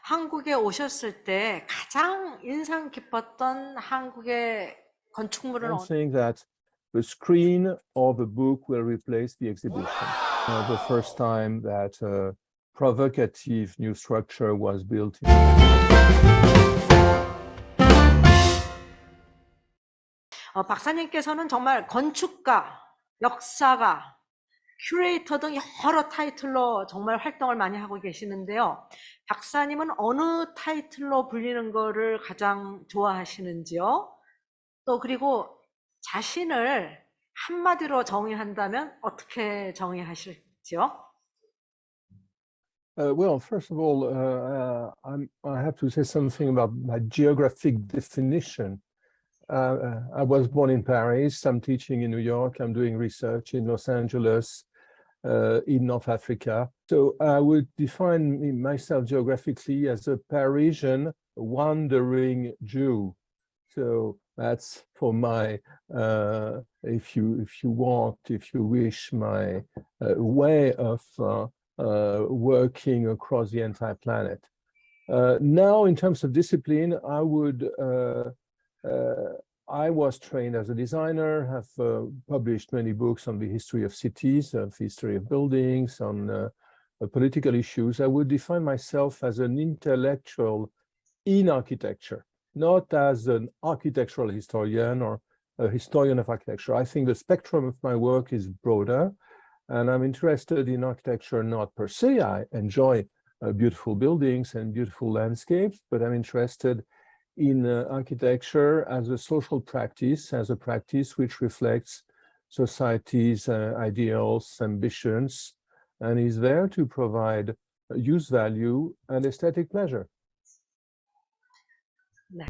한국에 오셨을 때 가장 인상 깊었던 한국의 건축물은 I think that the screen of a book will replace the exhibition. The first time that a provocative new structure was built. 박사님께서는 정말 건축가, 역사가, 큐레이터 등 여러 타이틀로 정말 활동을 많이 하고 계시는데요. 박사님은 어느 타이틀로 불리는 거를 가장 좋아하시는지요? 또 그리고 자신을 한마디로 정의한다면 어떻게 정의하실지요? Well, first of all, I have to say something about my geographic definition. I was born in Paris. I'm teaching in New York. I'm doing research in Los Angeles, in North Africa. So I would define myself geographically as a Parisian wandering Jew. So that's for my, if you want, if you wish, my way of working across the entire planet. Now, in terms of discipline, I was trained as a designer, have published many books on the history of cities, of history of buildings, on political issues. I would define myself as an intellectual in architecture, not as an architectural historian or a historian of architecture. I think the spectrum of my work is broader, and I'm interested in architecture not per se. I enjoy beautiful buildings and beautiful landscapes, but I'm interested in architecture as a social practice, as a practice which reflects society's ideals, ambitions, and is there to provide use value and aesthetic pleasure. 네.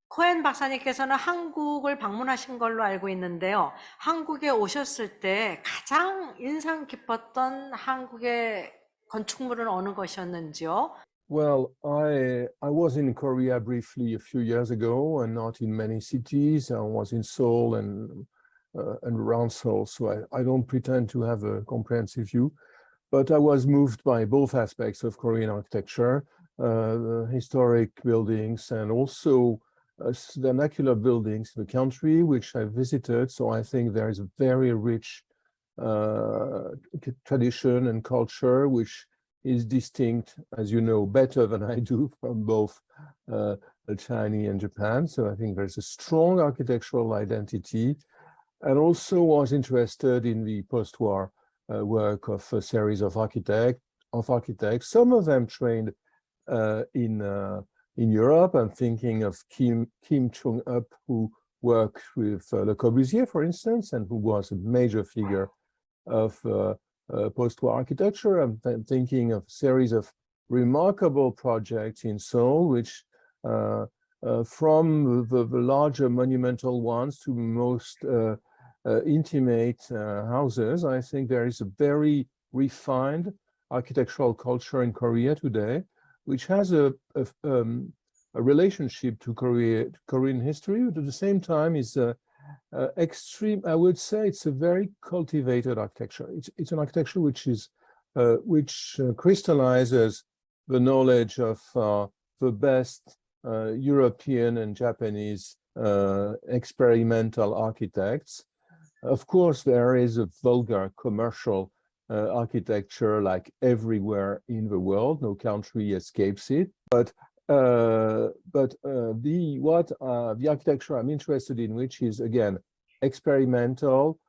코엔 박사님께서는 한국을 방문하신 걸로 알고 있는데요. 한국에 오셨을 때 가장 인상 깊었던 한국의 건축물은 어느 것이었는지요? Well, I was in Korea briefly a few years ago, and not in many cities. I was in Seoul and around Seoul, so I don't pretend to have a comprehensive view. But I was moved by both aspects of Korean architecture, historic buildings, and also vernacular buildings in the country, which I visited. So I think there is a very rich tradition and culture, which is distinct, as you know, better than I do, from both China and Japan. So I think there's a strong architectural identity, and also was interested in the post-war work of a series of architects. Some of them trained in Europe. I'm thinking of Kim Chung-up, who worked with Le Corbusier, for instance, and who was a major figure of post-war architecture. I'm thinking of a series of remarkable projects in Seoul, which from the larger monumental ones to most intimate houses, I think there is a very refined architectural culture in Korea today, which has a relationship to Korean history, but at the same time is extreme. I would say it's a very cultivated architecture. It's an architecture which is which crystallizes the knowledge of the best European and Japanese experimental architects. Of course, there is a vulgar commercial architecture like everywhere in the world. No country escapes it. But the architecture I'm interested in, which is again experimental,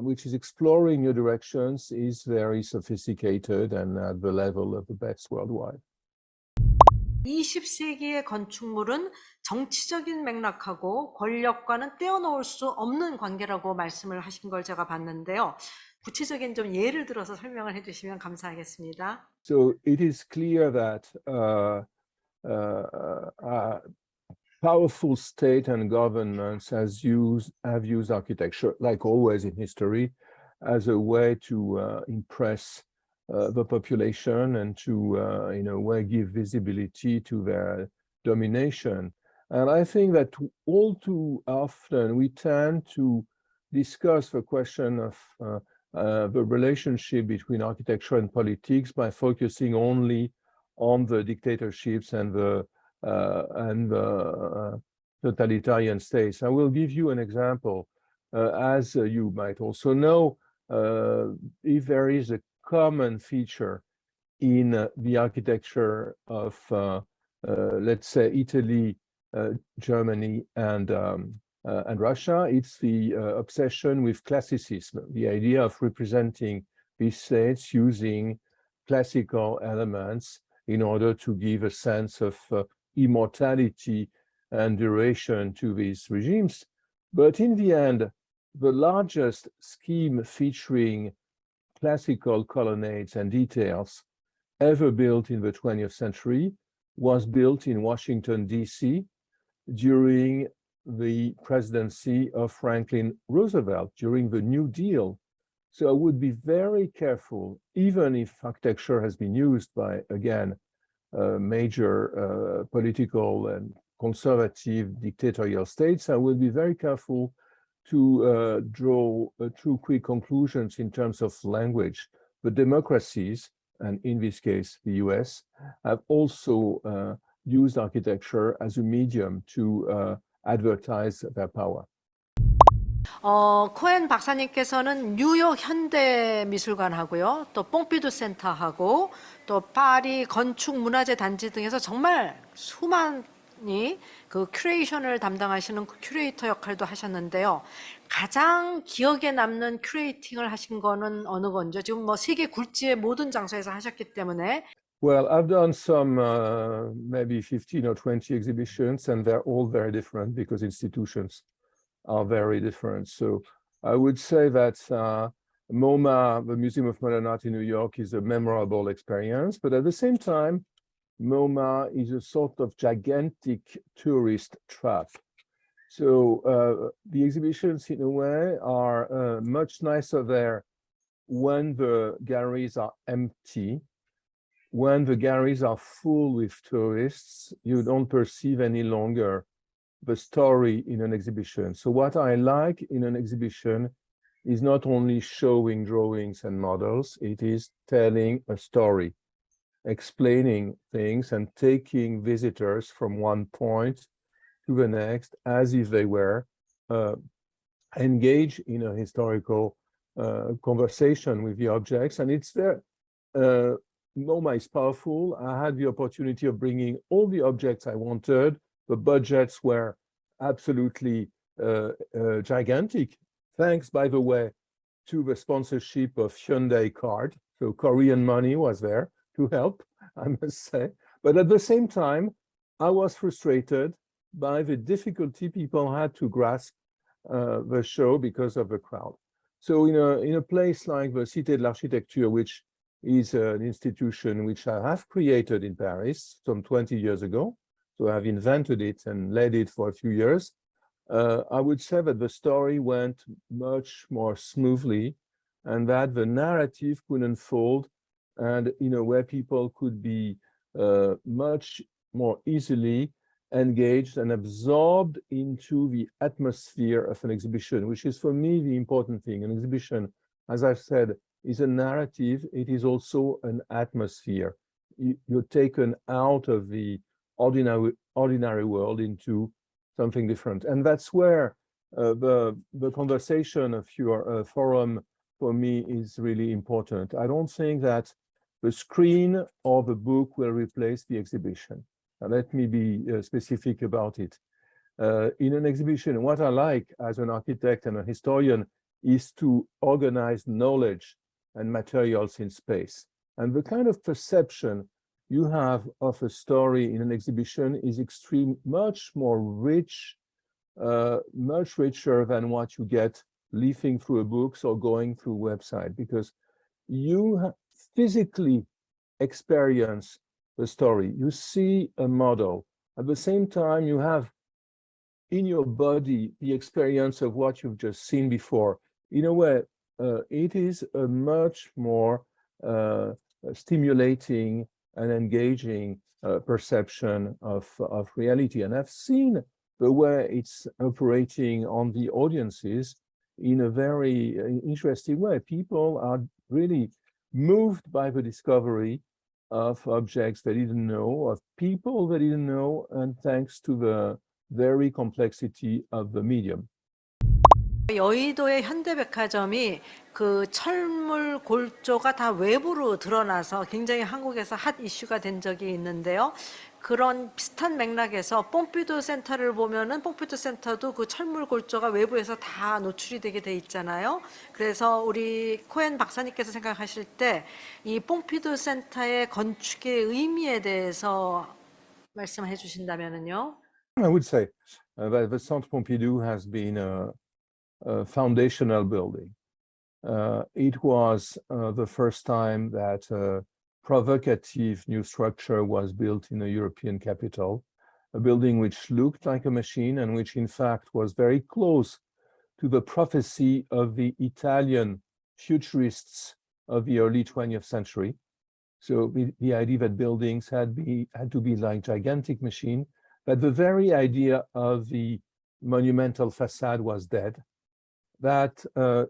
which is exploring new directions, is very sophisticated and at the level of the best worldwide. 20세기의 건축물은 정치적인 맥락하고 권력과는 떼어놓을 수 없는 관계라고 말씀을 하신 걸 제가 봤는데요. 구체적인 좀 예를 들어서 설명을 해주시면 감사하겠습니다. So it is clear that powerful state and governments have used architecture, like always in history, as a way to impress the population and to, in a way, give visibility to their domination. And I think that all too often we tend to discuss the question of the relationship between architecture and politics by focusing only on the dictatorships and the totalitarian states. I will give you an example. As you might also know, if there is a common feature in the architecture of, let's say, Italy, Germany, and Russia, it's the obsession with classicism, the idea of representing these states using classical elements in order to give a sense of immortality and duration to these regimes. But in the end, the largest scheme featuring classical colonnades and details ever built in the 20th century was built in Washington, D.C. during the presidency of Franklin Roosevelt, during the New Deal. So I would be very careful, even if architecture has been used by, again, major political and conservative dictatorial states, I will be very careful to draw too quick conclusions in terms of language. The democracies, and in this case, the US, have also used architecture as a medium to advertise their power. 코엔 박사님께서는 뉴욕 현대미술관하고요, 또 뽕피두 센터하고 또 파리 건축문화재 단지 등에서 정말 수많이 그 큐레이션을 담당하시는 큐레이터 역할도 하셨는데요. 가장 기억에 남는 큐레이팅을 하신 거는 어느 건죠? 지금 뭐 세계 굴지의 모든 장소에서 하셨기 때문에. Well, I've done some maybe 15 or 20 exhibitions, and they're all very different because institutions are very different. So I would say that MoMA, the Museum of Modern Art in New York, is a memorable experience, but at the same time, MoMA is a sort of gigantic tourist trap. So the exhibitions, in a way, are much nicer there when the galleries are empty. When the galleries are full with tourists, you don't perceive any longer the story in an exhibition. So what I like in an exhibition is not only showing drawings and models, it is telling a story, explaining things and taking visitors from one point to the next as if they were engaged in a historical conversation with the objects. And it's there. MoMA is powerful. I had the opportunity of bringing all the objects I wanted. The budgets were absolutely gigantic. Thanks, by the way, to the sponsorship of Hyundai Card. So Korean money was there to help, I must say. But at the same time, I was frustrated by the difficulty people had to grasp the show because of the crowd. So in a place like the Cité de l'Architecture, which is an institution which I have created in Paris some 20 years ago, so I've invented it and led it for a few years, I would say that the story went much more smoothly and that the narrative could unfold and in a way people could be much more easily engaged and absorbed into the atmosphere of an exhibition, which is for me the important thing. An exhibition, as I've said, is a narrative. It is also an atmosphere. You're taken out of the ordinary world into something different. And that's where the conversation of your forum for me is really important. I don't think that the screen or the book will replace the exhibition. Let me be specific about it. In an exhibition, what I like as an architect and a historian is to organize knowledge and materials in space. And the kind of perception you have of a story in an exhibition is much more rich, much richer than what you get leafing through a book or going through a website, because you physically experience the story. You see a model. At the same time, you have in your body the experience of what you've just seen before. In a way, it is a much more stimulating and engaging perception of reality. And I've seen the way it's operating on the audiences in a very interesting way. People are really moved by the discovery of objects they didn't know, of people they didn't know, and thanks to the very complexity of the medium. 여의도의 현대백화점이 그 철물 골조가 다 외부로 드러나서 굉장히 한국에서 핫 이슈가 된 적이 있는데요. 그런 비슷한 맥락에서 pompidu 센터를 보면은 pompidu 센터도 그 철물 골조가 외부에서 다 노출이 되게 돼 있잖아요. 그래서 우리 코엔 박사님께서 생각하실 때 이 pompidu 센터의 건축의 의미에 대해서 말씀해 주신다면은요. I would say that the Center Pompidou has been a foundational building. It was the first time that a provocative new structure was built in a European capital, a building which looked like a machine and which in fact was very close to the prophecy of the Italian futurists of the early 20th century. So the idea that buildings had to be like gigantic machine, but the very idea of the monumental facade was dead. That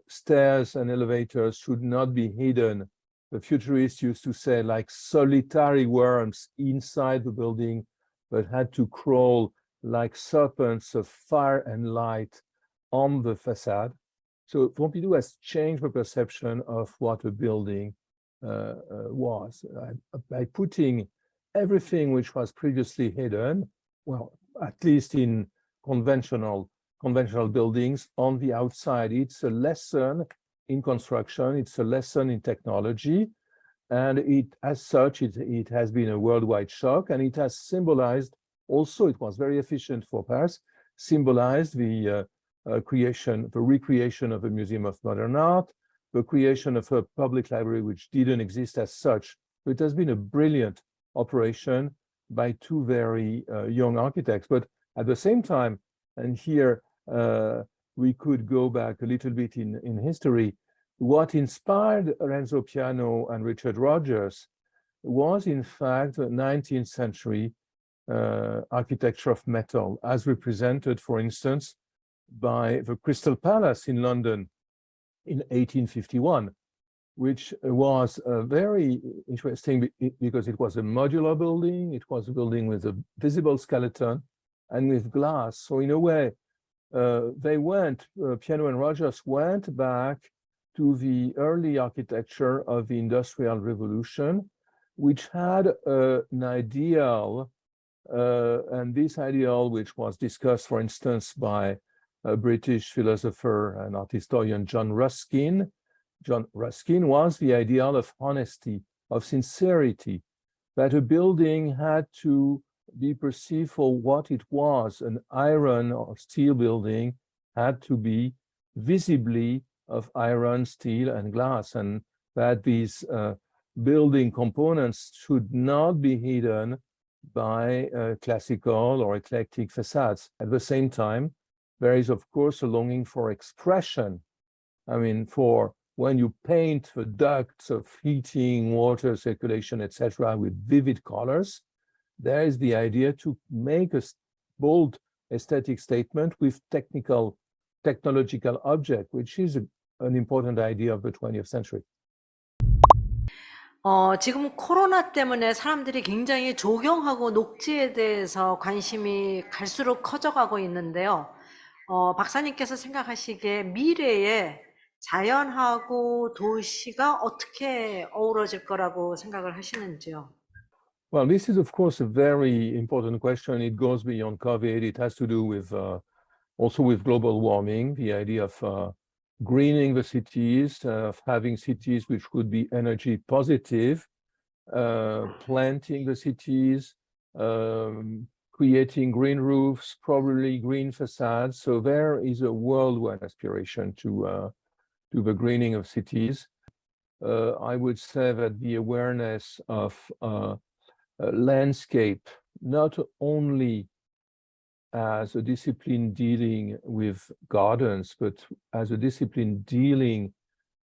stairs and elevators should not be hidden. The futurists used to say like solitary worms inside the building, but had to crawl like serpents of fire and light on the facade. So Pompidou has changed the perception of what a building was by putting everything which was previously hidden, well, at least in conventional buildings on the outside. It's a lesson in construction, it's a lesson in technology, and as such, it has been a worldwide shock, and it has symbolized also, it was very efficient for Paris, symbolized the recreation of a museum of modern art, the creation of a public library which didn't exist as such. So it has been a brilliant operation by two very young architects, but at the same time, and here we could go back a little bit in history. What inspired Renzo Piano and Richard Rogers was, in fact, the 19th century architecture of metal, as represented, for instance, by the Crystal Palace in London in 1851, which was very interesting because it was a modular building, it was a building with a visible skeleton and with glass. So in a way, Piano and Rogers went back to the early architecture of the Industrial Revolution, which had an ideal, and this ideal, which was discussed, for instance, by a British philosopher and art historian, John Ruskin. John Ruskin was the ideal of honesty, of sincerity, that a building had to be perceived for what it was. An iron or steel building had to be visibly of iron, steel, and glass, and that these building components should not be hidden by classical or eclectic facades. At the same time, there is, of course, a longing for expression. I mean, for when you paint the ducts of heating, water circulation, etc., with vivid colors, there is the idea to make a bold aesthetic statement with technological object, which is an important idea of the 20th century. 지금 코로나 때문에 사람들이 굉장히 조경하고 녹지에 대해서 관심이 갈수록 커져가고 있는데요. 박사님께서 생각하시기에 미래에 자연하고 도시가 어떻게 어우러질 거라고 생각을 하시는지요? Well, this is, of course, a very important question. It goes beyond COVID. It has to do with also with global warming, the idea of greening the cities, of having cities which would be energy positive, planting the cities, creating green roofs, probably green facades. So there is a worldwide aspiration to the greening of cities. I would say that the awareness of landscape, not only as a discipline dealing with gardens, but as a discipline dealing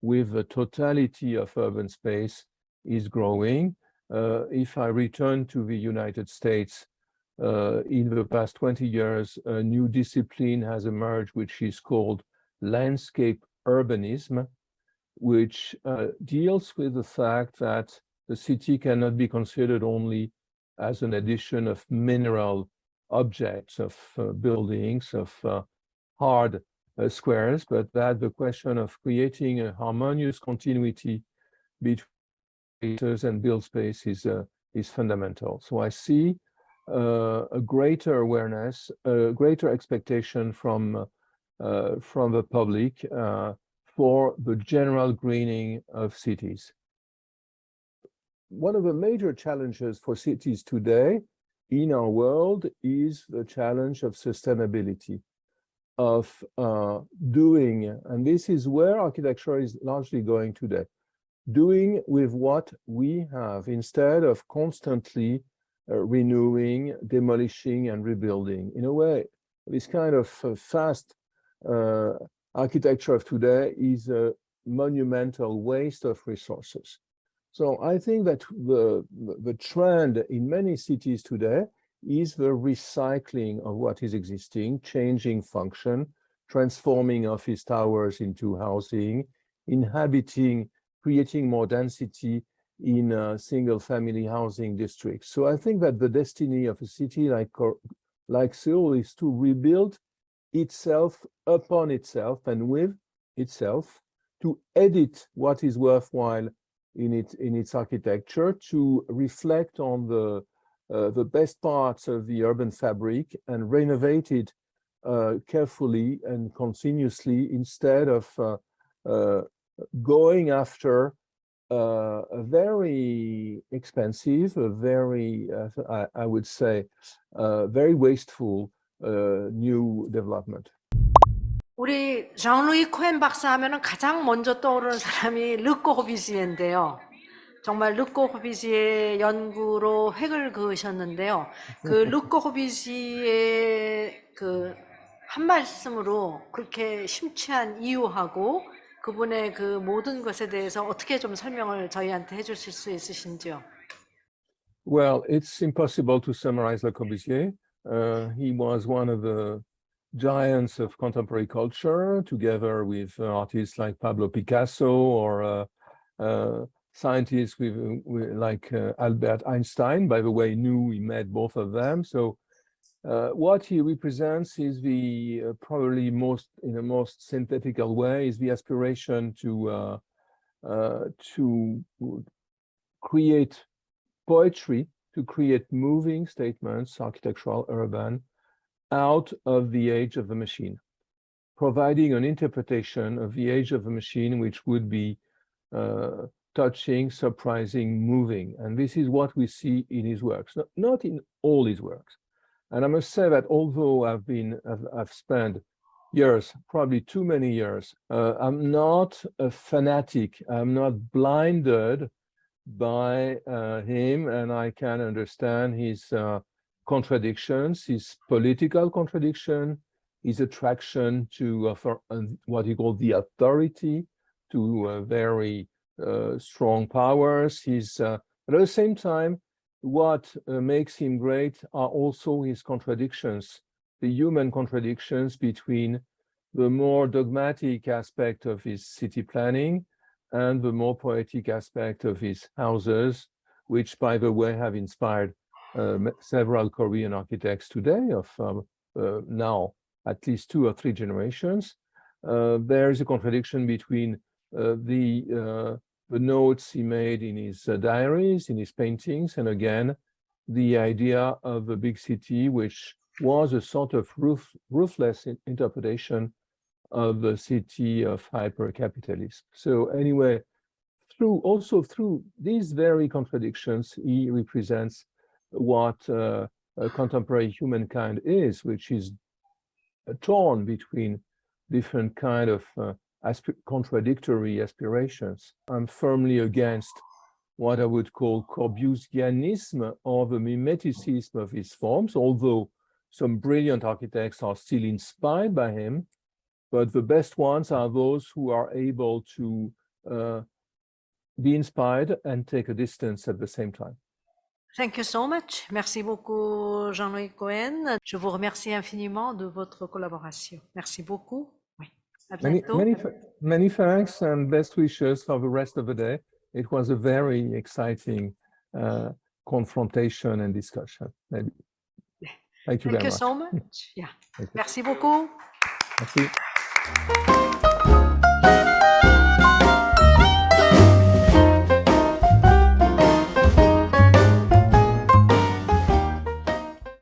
with the totality of urban space, is growing. If I return to the United States, in the past 20 years, a new discipline has emerged, which is called Landscape Urbanism, which deals with the fact that the city cannot be considered only as an addition of mineral objects, of buildings, of hard squares, but that the question of creating a harmonious continuity between creators and build space is fundamental. So I see a greater awareness, a greater expectation from the public for the general greening of cities. One of the major challenges for cities today in our world is the challenge of sustainability, of doing, and this is where architecture is largely going today, doing with what we have instead of constantly renewing, demolishing, and rebuilding. In a way, this kind of fast architecture of today is a monumental waste of resources. So I think that the trend in many cities today is the recycling of what is existing, changing function, transforming office towers into housing, inhabiting, creating more density in single-family housing districts. So I think that the destiny of a city like Seoul is to rebuild itself upon itself and with itself, to edit what is worthwhile in its architecture, to reflect on the best parts of the urban fabric and renovate it carefully and continuously, instead of going after a very expensive, a very, I would say, very wasteful new development. 우리 장루이 코엔 박사 하면은 가장 먼저 떠오르는 사람이 르 코르뷔지에인데요. 정말 르 코르뷔지에 연구로 획을 그으셨는데요. 그 르 코르뷔지에 그 한 말씀으로 그렇게 심취한 이유하고 그분의 그 모든 것에 대해서 어떻게 좀 설명을 저희한테 해주실 수 있으신지요? Well, it's impossible to summarize Le Corbusier. He was one of the giants of contemporary culture, together with artists like Pablo Picasso or scientists like Albert Einstein. By the way, he met both of them. So what he represents is the probably in the most synthetical way is the aspiration to create poetry, to create moving statements, architectural, urban, out of the age of the machine, providing an interpretation of the age of the machine which would be touching, surprising, moving. And this is what we see in his works, not in all his works. And I must say that although I've spent years, probably too many years, I'm not a fanatic, I'm not blinded by him, and I can understand his contradictions, his political contradiction, his attraction to what he called the authority, to very strong powers. But at the same time, what makes him great are also his contradictions, the human contradictions between the more dogmatic aspect of his city planning and the more poetic aspect of his houses, which, by the way, have inspired several Korean architects today of now at least 2 or 3 generations. There is a contradiction between the notes he made in his diaries, in his paintings, and again, the idea of a big city, which was a sort of ruthless interpretation of the city of hyper-capitalism. So anyway, through these very contradictions, he represents what contemporary humankind is, which is torn between different kind of contradictory aspirations. I'm firmly against what I would call Corbusianism, or the mimeticism of his forms, although some brilliant architects are still inspired by him, but the best ones are those who are able to be inspired and take a distance at the same time. Thank you so much. Merci beaucoup, Jean-Louis Cohen. Je vous remercie infiniment de votre collaboration. Merci beaucoup. Oui. À bientôt. Many thanks and best wishes for the rest of the day. it was a very exciting confrontation and discussion. Maybe. Thank you Thank very you much. so much. Yeah. Thank you. Merci beaucoup. Merci.